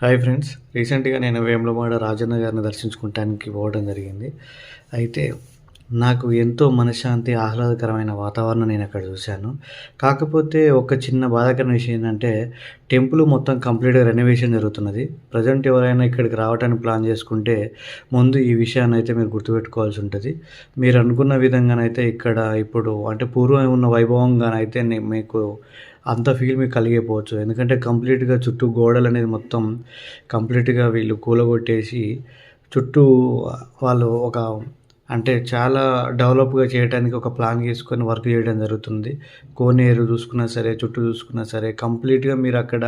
Hi friends. రీసెంట్‌గా నేను వేములవాడ రాజన్న గారిని దర్శించుకుంటానికి పోవడం జరిగింది. అయితే నాకు ఎంతో మనశ్శాంతి, ఆహ్లాదకరమైన వాతావరణం నేనక్కడ చూశాను. కాకపోతే ఒక చిన్న బాధాకరమైన విషయం ఏంటంటే, టెంపుల్ మొత్తం కంప్లీట్‌గా రెనోవేషన్ జరుగుతున్నది. ప్రెజెంట్ ఎవరైనా ఇక్కడికి రావడానికి ప్లాన్ చేసుకుంటే, ముందు ఈ విషయాన్నయితే మీరు గుర్తుపెట్టుకోవాల్సి ఉంటది. మీరు అనుకున్న విధంగానైతే ఇక్కడ ఇప్పుడు అంటే పూర్వం ఉన్న వైభవంగానైతే మీకు అంత ఫీల్ మీకు కలిగిపోవచ్చు. ఎందుకంటే కంప్లీట్‌గా చుట్టూ గోడలనేది మొత్తం కంప్లీట్‌గా వీళ్ళు కూలగొట్టేసి చుట్టూ వాళ్ళు ఒక అంటే చాలా డెవలప్‌గా చేయటానికి ఒక ప్లాన్ గీసుకొని వర్క్ చేయడం జరుగుతుంది. కోనేరు చూసుకున్నా సరే, చుట్టూ చూసుకున్నా సరే కంప్లీట్‌గా మీరక్కడ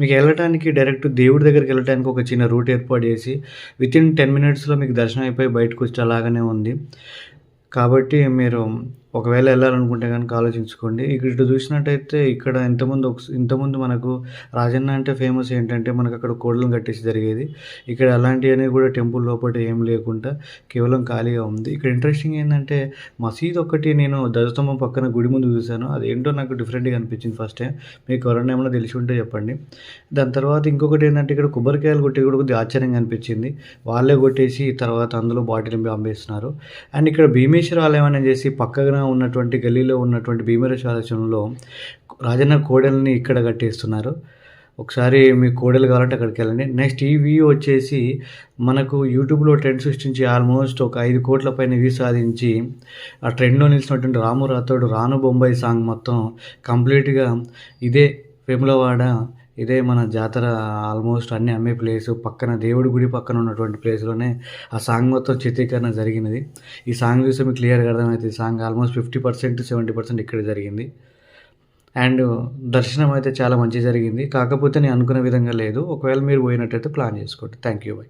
మీకెళ్ళటానికి డైరెక్ట్ దేవుడి దగ్గరికెళ్ళటానికి ఒక చిన్న రూట్ ఏర్పాటు చేసి వితిన్ 10 మినిట్స్‌లో మీకు దర్శనం అయిపోయి బయటకొచ్చేలాగానే ఉంది. కాబట్టి మీరు ఒకవేళ ఎళ్ళాలనుకుంటే గనుక ఆలోచించుకోండి. ఇటు చూసినట్టయితే ఇక్కడ ఇంతకుముందు మనకు రాజన్న అంటే ఫేమస్ ఏంటంటే మనకక్కడ కోడలను కట్టేసి జరిగేది. ఇక్కడ అలాంటియన్నీ కూడా టెంపుల్ లోపట ఏం లేకుండా కేవలం ఖాళీగా ఉంది. ఇక్కడ ఇంట్రెస్టింగ్ ఏందంటే మసీద్ ఒక్కటి నేను ధ్వజస్తంభం పక్కన గుడి ముందు చూసాను. అదేంటో నాకు డిఫరెంట్‌గా అనిపించింది ఫస్ట్ టైమ్. మీకు ఎవరైనా ఏమన్నా తెలిసి ఉంటే చెప్పండి. దాని తర్వాత ఇంకొకటి ఏందంటే ఇక్కడ కొబ్బరికాయలు కొట్టేది కూడా కొద్దిగా ఆశ్చర్యంగా అనిపించింది. వాళ్ళే కొట్టేసి తర్వాత అందులో బాటిల్ అమ్మేస్తున్నారు. అండ్ ఇక్కడ భీమేశ్వర ఆలయం అనేసి పక్కన ఉన్నటువంటి గల్లీలో ఉన్నటువంటి భీమేశ్వర ఆలయంలో రాజన్న కోడెలని ఇక్కడ కట్టేస్తున్నారు. ఒకసారి మీకు కోడెలు కావాలంటే అక్కడికెళ్ళండి. నెక్స్ట్ ఈ వ్యూ వచ్చేసి మనకు యూట్యూబ్‌లో ట్రెండ్ సృష్టించి ఆల్మోస్ట్ ఒక 5,00,00,000 పైన వ్యూస్ సాధించి ఆ ట్రెండ్‌లో నిలిచినటువంటి 'రాము రాథోడ్ రాను బొంబాయి' సాంగ్ మొత్తం కంప్లీట్‌గా ఇదే వేములవాడ ఇదే మన జాతర ఆల్మోస్ట్ అన్నీ అమ్మే ప్లేసు పక్కన దేవుడి గుడి పక్కన ఉన్నటువంటి ప్లేస్‌లోనే ఆ సాంగ్ మొత్తం చిత్రీకరణ జరిగినది. ఈ సాంగ్ చూస్తే మీకు క్లియర్‌గా అర్థమైతది. ఈ సాంగ్ ఆల్మోస్ట్ 50% 70% ఇక్కడే జరిగింది. అండ్ దర్శనం అయితే చాలా మంచిగా జరిగింది. కాకపోతే నేను అనుకున్న విధంగా లేదు. ఒకవేళ మీరు పోయినట్టయితే ప్లాన్ చేసుకోండి. Thank you. బై.